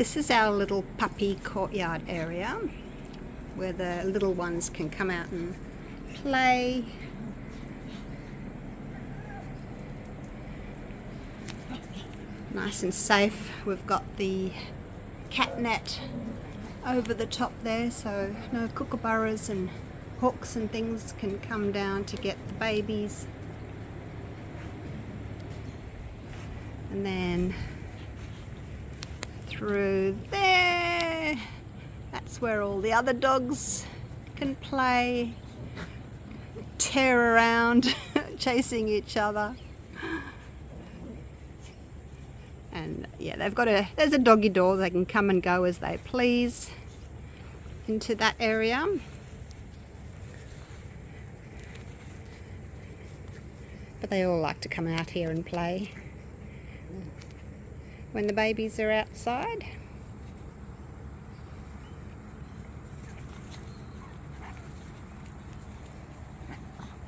This is our little puppy courtyard area where the little ones can come out and play. Nice and safe. We've got the cat net over the top there, so no kookaburras and hawks and things can come down to get the babies. And then through there, that's where all the other dogs can play, tear around, chasing each other. And yeah, there's a doggy door. They can come and go as they please into that area. But they all like to come out here and play when the babies are outside.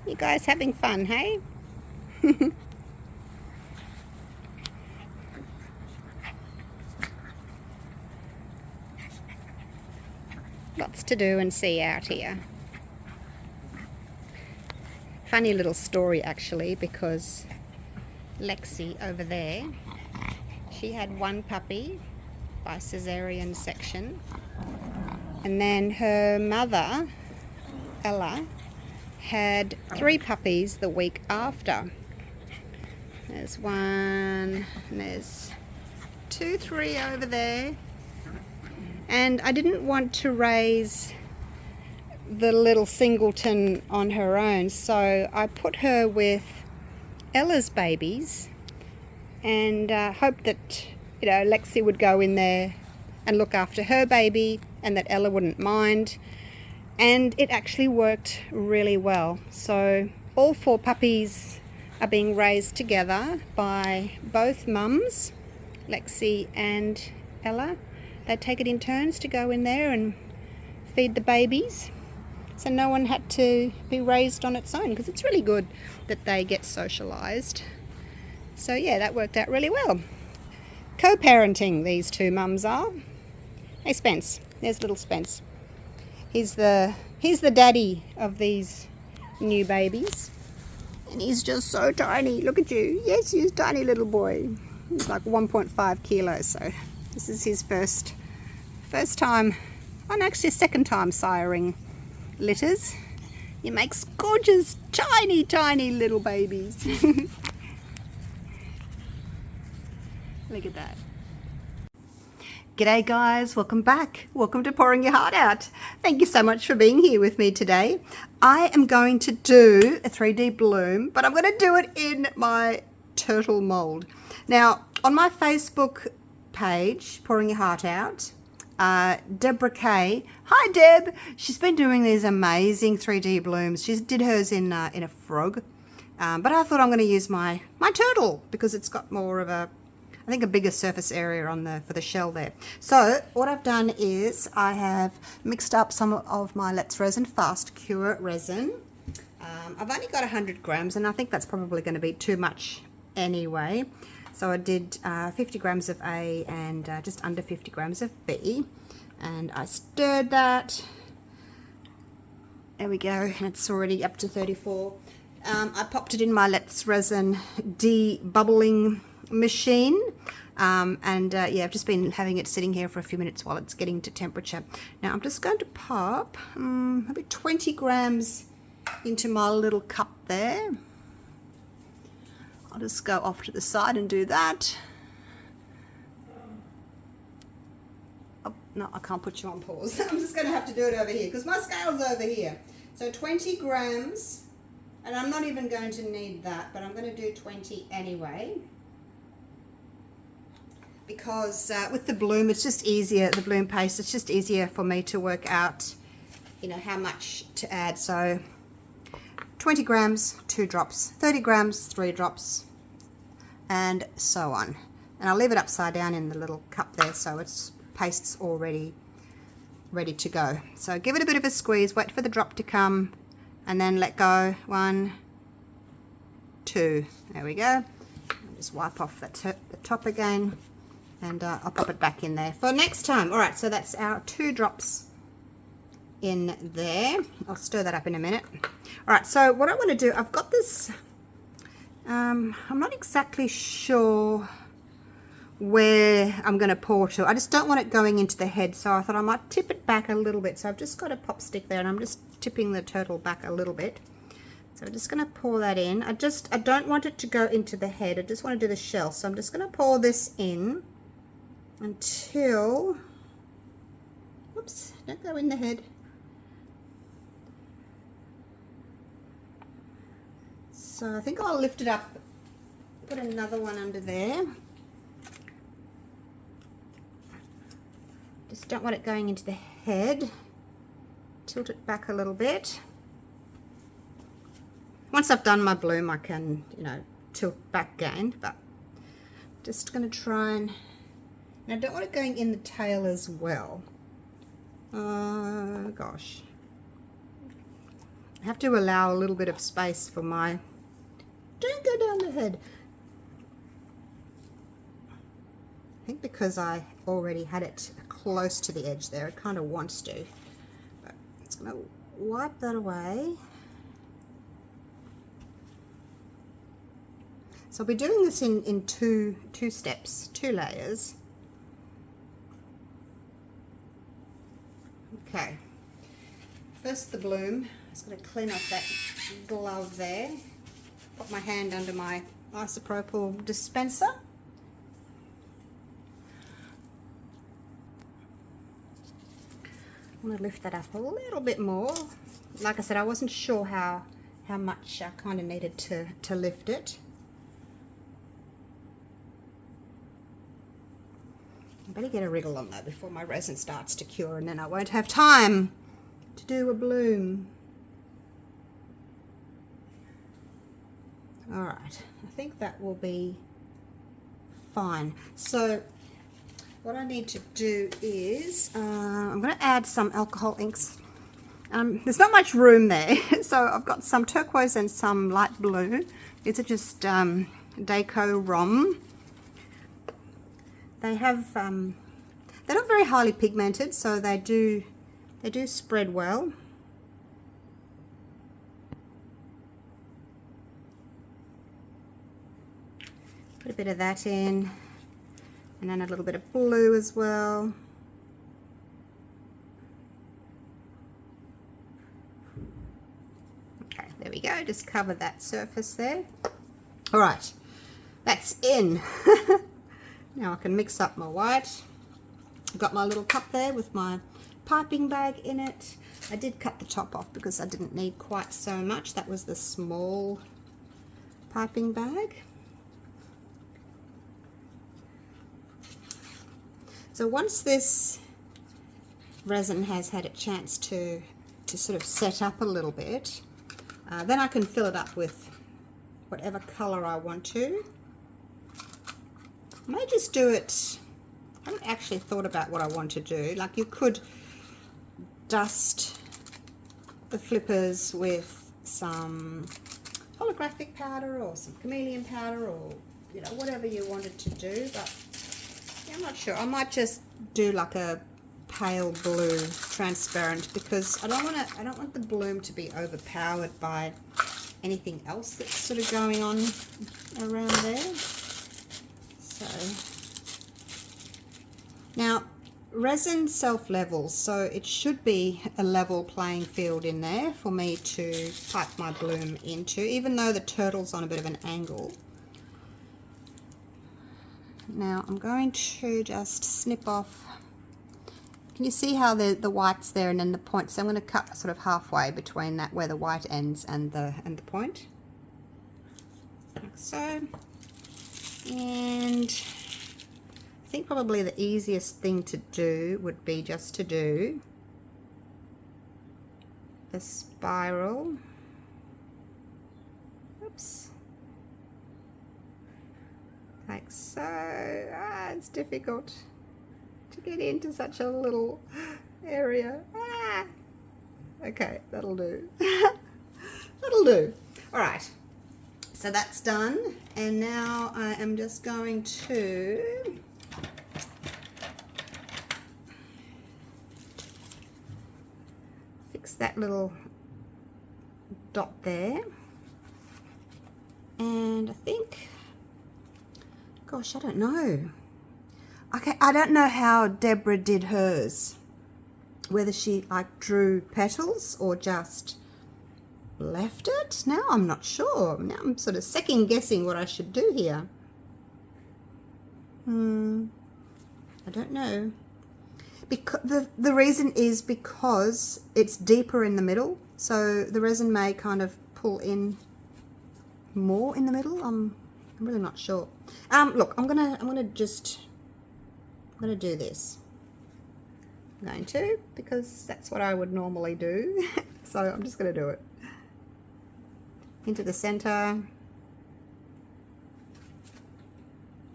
You guys having fun, hey? Lots to do and see out here. Funny little story actually, because Lexi over there, she had one puppy by cesarean section, and then her mother, Ella, had 3 puppies the week after. There's one, and there's 2, 3 over there. And I didn't want to raise the little singleton on her own, so I put her with Ella's babies and hoped that, you know, Lexi would go in there and look after her baby and that Ella wouldn't mind. And it actually worked really well. So all 4 puppies are being raised together by both mums, Lexi and Ella. They take it in turns to go in there and feed the babies. So no one had to be raised on its own, because it's really good that they get socialised. So yeah, that worked out really well. Co-parenting, these 2 mums are. Hey Spence, there's little Spence. He's the daddy of these new babies. And he's just so tiny. Look at you. Yes, he's a tiny little boy. He's like 1.5 kilos, so this is his first time, and actually second time siring litters. He makes gorgeous, tiny, tiny little babies. Look at that. G'day guys, welcome back. Welcome to Pouring Your Heart Out. Thank you so much for being here with me today. I am going to do a 3D bloom, but I'm going to do it in my turtle mold. Now, on my Facebook page, Pouring Your Heart Out, Deborah Kay, hi Deb, she's been doing these amazing 3D blooms. She did hers in a frog, but I thought I'm going to use my turtle because it's got more of a, I think, a bigger surface area on for the shell there. So what I've done is I have mixed up some of my Resin Fast Cure resin. I've only got 100 grams, and I think that's probably going to be too much anyway. So I did 50 grams of A and just under 50 grams of B, and I stirred that. There we go, and it's already up to 34. I popped it in my Resin debubbling machine, and yeah, I've just been having it sitting here for a few minutes while it's getting to temperature. Now I'm just going to pop maybe 20 grams into my little cup there. I'll just go off to the side and do that. Oh, no, I can't put you on pause. I'm just going to have to do it over here because my scale's over here. So 20 grams, and I'm not even going to need that, but I'm going to do 20 anyway. Because with the bloom, it's just easier, the bloom paste, it's just easier for me to work out, you know, how much to add. So 20 grams, 2 drops, 30 grams, 3 drops, and so on. And I'll leave it upside down in the little cup there so its paste's already ready to go. So give it a bit of a squeeze, wait for the drop to come, and then let go. 1, 2, there we go. I'll just wipe off the top again. And I'll pop it back in there for next time. All right, so that's our 2 drops in there. I'll stir that up in a minute. All right, so what I want to do, I've got this, I'm not exactly sure where I'm going to pour to. I just don't want it going into the head, so I thought I might tip it back a little bit. So I've just got a pop stick there, and I'm just tipping the turtle back a little bit. So I'm just going to pour that in. I don't want it to go into the head. I just want to do the shell. So I'm just going to pour this in until, whoops, don't go in the head. So I think I'll lift it up, put another one under there. Just don't want it going into the head. Tilt it back a little bit. Once I've done my bloom, I can, you know, tilt back again, but just going to try and I don't want it going in the tail as well. Gosh. I have to allow a little bit of space for my, don't go down the head. I think because I already had it close to the edge there, it kind of wants to. But it's going to wipe that away. So I'll be doing this in two steps, 2 layers. Okay. First the bloom. I'm just going to clean off that glove there. Put my hand under my isopropyl dispenser. I want to lift that up a little bit more. Like I said, I wasn't sure how much I kind of needed to lift it. I better get a wriggle on that before my resin starts to cure, and then I won't have time to do a bloom. All right, I think that will be fine. So what I need to do is I'm going to add some alcohol inks. There's not much room there, so I've got some turquoise and some light blue. These are just Deco Rom. They have they're not very highly pigmented, so they do spread well. Put a bit of that in, and then a little bit of blue as well. Okay, there we go. Just cover that surface there. All right, that's in. Now I can mix up my white. I've got my little cup there with my piping bag in it. I did cut the top off because I didn't need quite so much. That was the small piping bag. So once this resin has had a chance to sort of set up a little bit, then I can fill it up with whatever color I want to. I may just do it, I haven't actually thought about what I want to do. Like, you could dust the flippers with some holographic powder or some chameleon powder, or, you know, whatever you wanted to do, but I'm not sure. I might just do like a pale blue transparent, because I don't want the bloom to be overpowered by anything else that's sort of going on around there. So now resin self-levels, so it should be a level playing field in there for me to pipe my bloom into, even though the turtle's on a bit of an angle. Now I'm going to just snip off. Can you see how the white's there and then the point? So I'm going to cut sort of halfway between that, where the white ends and the point, like so. And I think probably the easiest thing to do would be just to do a spiral. Oops. Like so. It's difficult to get into such a little area. Okay, that'll do. That'll do. All right, so that's done, and now I am just going to fix that little dot there. And I think, gosh, I don't know. Okay, I don't know how Deborah did hers. Whether she like drew petals or just left it. Now I'm not sure. Now I'm sort of second guessing what I should do here. I don't know. Because the reason is because it's deeper in the middle, so the resin may kind of pull in more in the middle. I'm really not sure. Look, I'm gonna do this. I'm going to, because that's what I would normally do. So I'm just gonna do it into the center,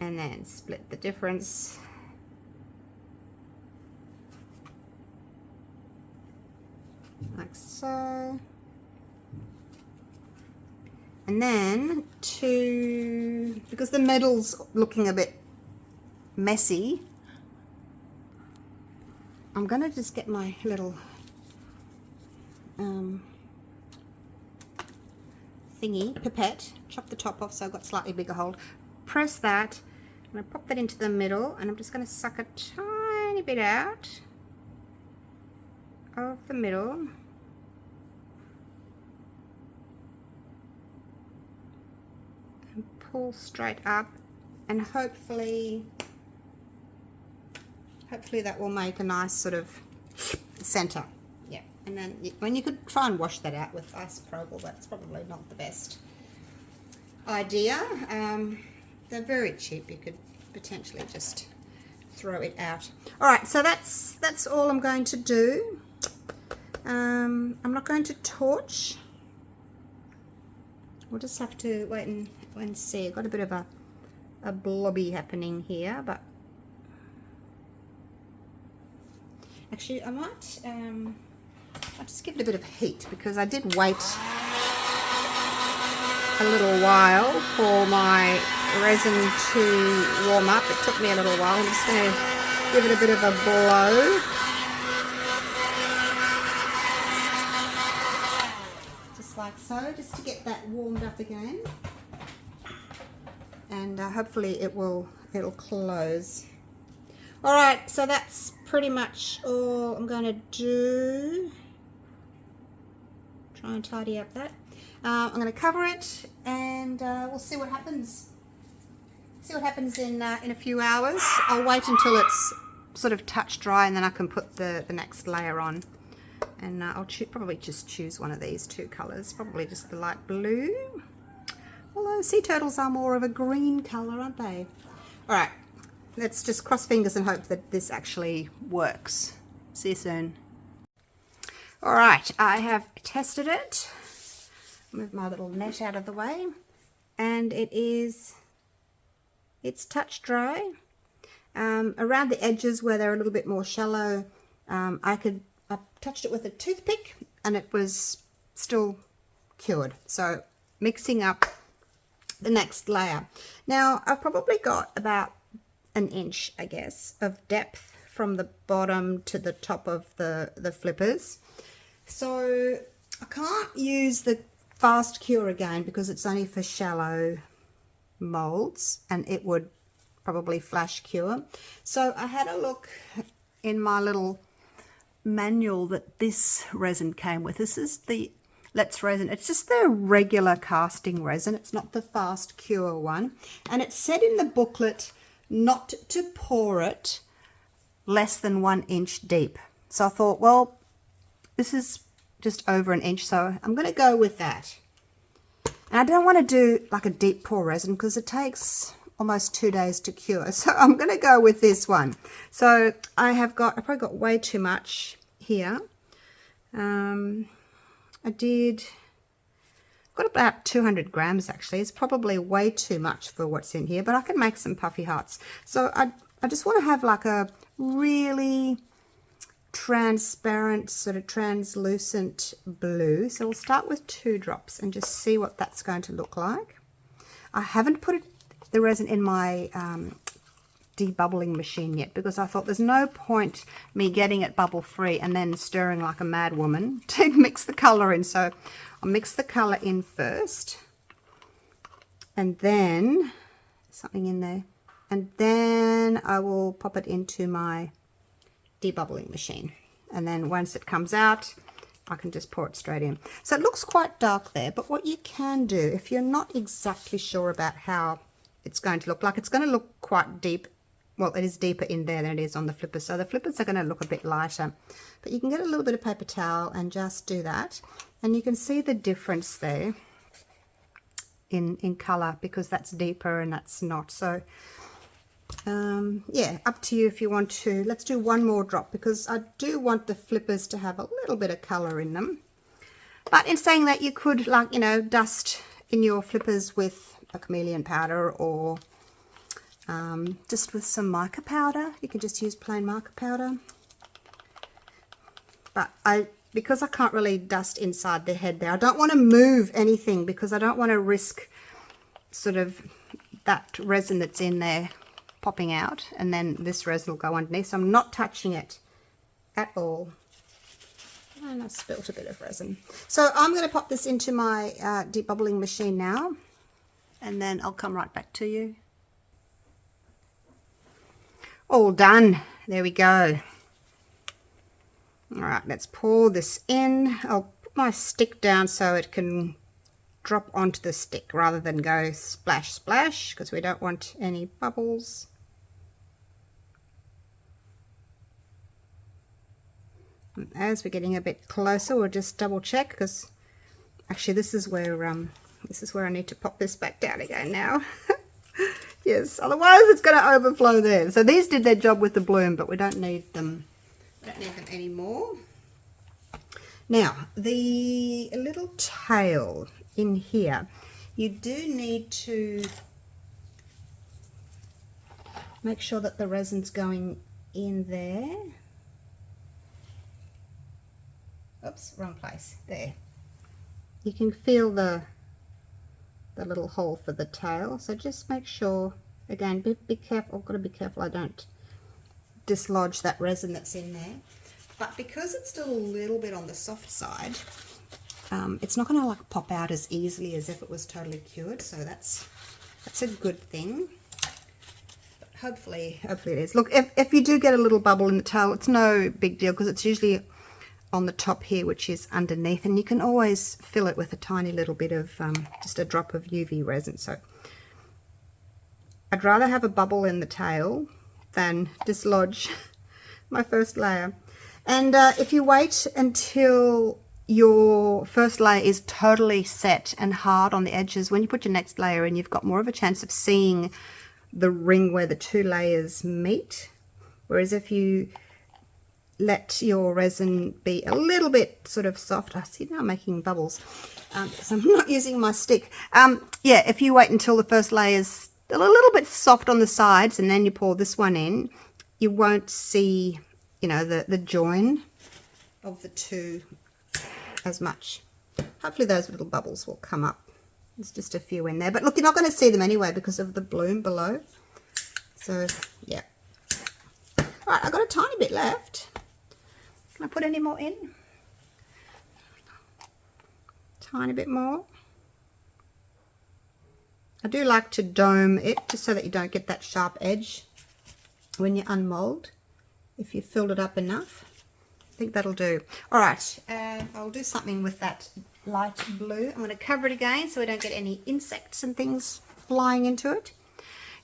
and then split the difference. Like so. And then because the metal's looking a bit messy, I'm going to just get my little thingy, pipette, chop the top off so I've got slightly bigger hold. Press that, I'm going to pop that into the middle, and I'm just going to suck a tiny bit out of the middle. And pull straight up, and hopefully that will make a nice sort of center. Yeah, and then when you could try and wash that out with isopropyl, that's probably not the best idea. They're very cheap. You could potentially just throw it out. All right, so that's all I'm going to do. I'm not going to torch. We'll just have to wait and see. I've got a bit of a blobby happening here, but actually I might I'll just give it a bit of heat, because I did wait a little while for my resin to warm up. It took me a little while. I'm just going to give it a bit of a blow. Just like so, just to get that warmed up again. And hopefully it'll close. Alright, so that's pretty much all I'm going to do. Try and tidy up that. I'm going to cover it, and we'll see what happens. See what happens in a few hours. I'll wait until it's sort of touch dry, and then I can put the next layer on. And I'll probably just choose one of these two colours, probably just the light blue. Although sea turtles are more of a green colour, aren't they? Alright, let's just cross fingers and hope that this actually works. See you soon. Alright, I have tested it. Move my little net out of the way. And it's touch dry. Around the edges where they're a little bit more shallow, I touched it with a toothpick and it was still cured. So mixing up the next layer. Now I've probably got about an inch, I guess, of depth from the bottom to the top of the flippers. So I can't use the fast cure again because it's only for shallow molds and it would probably flash cure. So I had a look in my little manual that this resin came with. This is the Let's Resin. It's just the regular casting resin. It's not the fast cure one. And it said in the booklet not to pour it less than 1 inch deep. So I thought, well, this is just over an inch, so I'm going to go with that. And I don't want to do like a deep pour resin because it takes almost 2 days to cure. So I'm going to go with this one. So I probably got way too much here. Got about 200 grams actually. It's probably way too much for what's in here, but I can make some puffy hearts. So I just want to have like a really transparent, sort of translucent blue. So we'll start with 2 drops and just see what that's going to look like. I haven't put the resin in my debubbling machine yet, because I thought there's no point me getting it bubble free and then stirring like a mad woman to mix the colour in. So I'll mix the colour in first, and then something in there, and then I will pop it into my debubbling machine, and then once it comes out I can just pour it straight in. So it looks quite dark there, but what you can do, if you're not exactly sure about how it's going to look like, it's going to look quite deep. Well, it is deeper in there than it is on the flippers, so the flippers are going to look a bit lighter, but you can get a little bit of paper towel and just do that, and you can see the difference there in color, because that's deeper and that's not. So yeah, up to you if you want to. Let's do one more drop, because I do want the flippers to have a little bit of color in them. But in saying that, you could, like, you know, dust in your flippers with a chameleon powder, or just with some mica powder. You can just use plain mica powder. But because I can't really dust inside the head there, I don't want to move anything, because I don't want to risk sort of that resin that's in there popping out, and then this resin will go underneath. So I'm not touching it at all. And I spilt a bit of resin. So I'm going to pop this into my debubbling machine now, and then I'll come right back to you. All done. There we go. All right, let's pour this in. I'll put my stick down so it can drop onto the stick rather than go splash splash, because we don't want any bubbles. And as we're getting a bit closer, we'll just double check, because actually this is where I need to pop this back down again now. Yes, otherwise it's going to overflow there. So these did their job with the bloom, but we don't need them. We don't need them anymore. Now, the little tail in here, you do need to make sure that the resin's going in there. Oops, wrong place. There. You can feel the little hole for the tail, so just make sure, again, be careful. I've got to be careful I don't dislodge that resin that's in there. But because it's still a little bit on the soft side, it's not going to like pop out as easily as if it was totally cured, so that's a good thing. But hopefully it is. Look, if you do get a little bubble in the tail, it's no big deal, because it's usually on the top here, which is underneath, and you can always fill it with a tiny little bit of just a drop of UV resin. So I'd rather have a bubble in the tail than dislodge my first layer. And if you wait until your first layer is totally set and hard on the edges, when you put your next layer in, you've got more of a chance of seeing the ring where the two layers meet. Whereas if you let your resin be a little bit sort of soft, I see now I'm making bubbles, so I'm not using my stick. Yeah, if you wait until the first layer is a little bit soft on the sides, and then you pour this one in, you won't see, you know, the join of the two as much. Hopefully those little bubbles will come up. There's just a few in there, but look, you're not going to see them anyway because of the bloom below. So yeah. All right, I've got a tiny bit left. Can I put any more in? Tiny bit more. I do like to dome it, just so that you don't get that sharp edge when you unmold. If you filled it up enough, I think that'll do. All right, I'll do something with that light blue. I'm going to cover it again so we don't get any insects and things flying into it.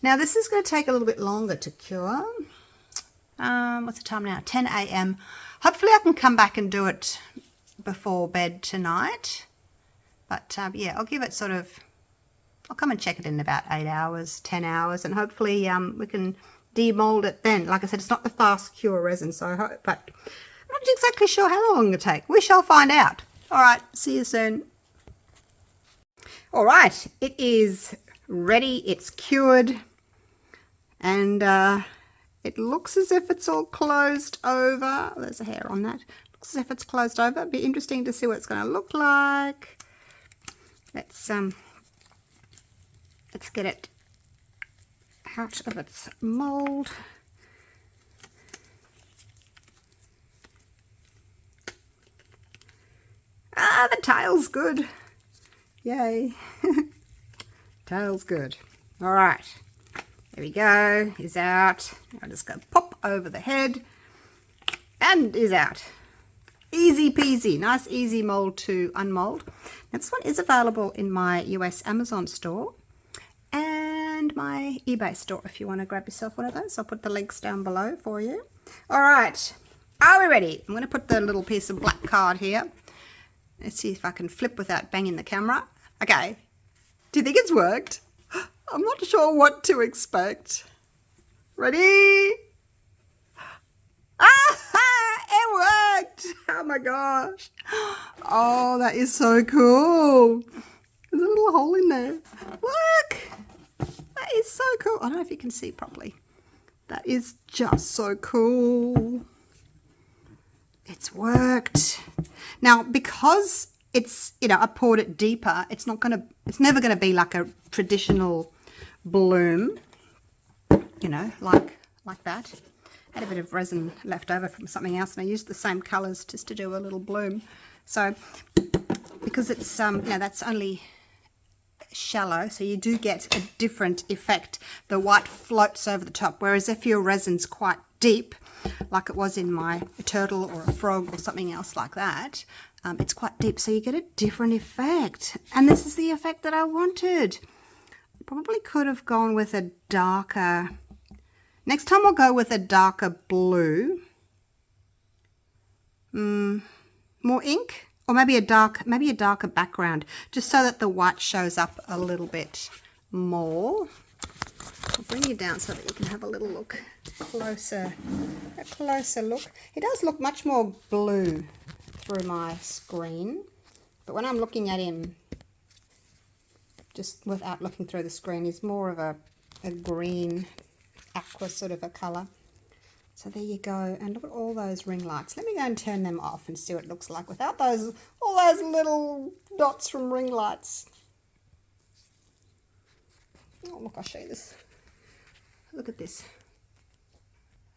Now this is going to take a little bit longer to cure. What's the time now? 10 a.m. Hopefully I can come back and do it before bed tonight. But yeah, I'll give it sort of, I'll come and check it in about 8 hours, 10 hours, and hopefully we can demold it then. Like I said, it's not the fast cure resin, so I hope, but I'm not exactly sure how long it'll take. We shall find out. All right, see you soon. All right, it is ready. It's cured, and it looks as if it's all closed over. There's a hair on that. Looks as if it's closed over. It'd be interesting to see what it's going to look like. Let's get it out of its mold. Ah, the tail's good. Yay. Tail's good. All right. There we go. He's out. I'll just go pop over the head. And he's out. Easy peasy. Nice easy mold to unmold. Now, this one is available in my US Amazon store and my eBay store if you want to grab yourself one of those. I'll put the links down below for you. All right. Are we ready? I'm going to put the little piece of black card here. Let's see if I can flip without banging the camera. Okay. Do you think it's worked? I'm not sure what to expect. Ready? Ah, it worked. Oh my gosh. Oh, that is so cool. There's a little hole in there. Look. That is so cool. I don't know if you can see properly. That is just so cool. It's worked. Now, because it's, you know, I poured it deeper, it's never going to be like a traditional bloom, you know, like that. I had a bit of resin left over from something else, and I used the same colors just to do a little bloom. So, because it's, you know, that's only shallow, so you do get a different effect. The white floats over the top, whereas if your resin's quite deep, like it was in my turtle or a frog or something else like that, it's quite deep, so you get a different effect. And this is the effect that I wanted. Probably could have gone with a darker, next time I'll go with a darker blue, more ink, or maybe a darker background, just so that the white shows up a little bit more. I'll bring you down so that you can have a little look closer, a closer look. It does look much more blue through my screen, but when I'm looking at him just without looking through the screen, he's more of a green aqua sort of a color. So there you go, and look at all those ring lights. Let me go and turn them off and see what it looks like without all those little dots from ring lights. Oh look, I'll show you this. Look at this.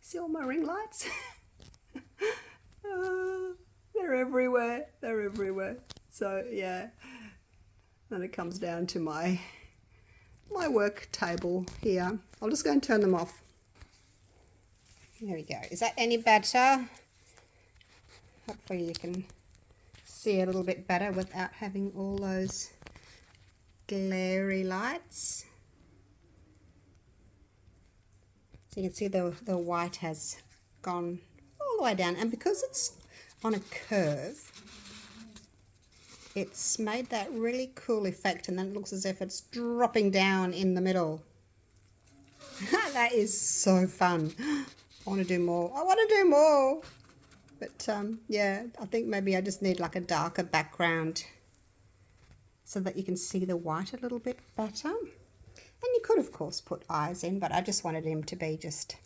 See all my ring lights? They're everywhere. They're everywhere. So yeah. Then it comes down to my work table here. I'll just go and turn them off. There we go. Is that any better? Hopefully you can see a little bit better without having all those glary lights. So you can see the white has gone all the way down, and because it's on a curve, it's made that really cool effect, and then it looks as if it's dropping down in the middle. That is so fun. I want to do more. I want to do more. But yeah, I think maybe I just need like a darker background so that you can see the white a little bit better. And you could, of course, put eyes in, but I just wanted him to be just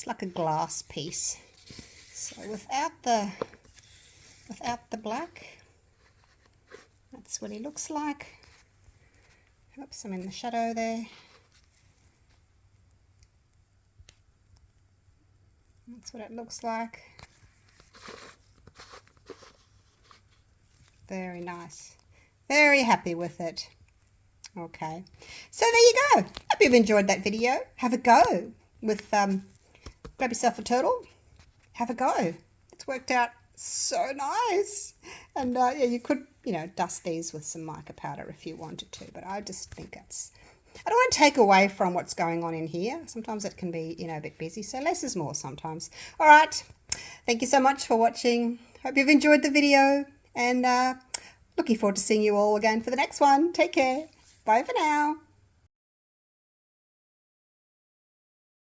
like a glass piece. So without the black, that's what he looks like. Oops, I'm in the shadow there. That's what it looks like. Very nice. Very happy with it. Okay, so there you go. Hope you've enjoyed that video. Have a go with, grab yourself a turtle. Have a go. It's worked out so nice. And yeah, you could, you know, dust these with some mica powder if you wanted to, but I just think it's, I don't want to take away from what's going on in here. Sometimes it can be, you know, a bit busy, so less is more sometimes. All right, thank you so much for watching. Hope you've enjoyed the video, and looking forward to seeing you all again for the next one. Take care. Bye for now.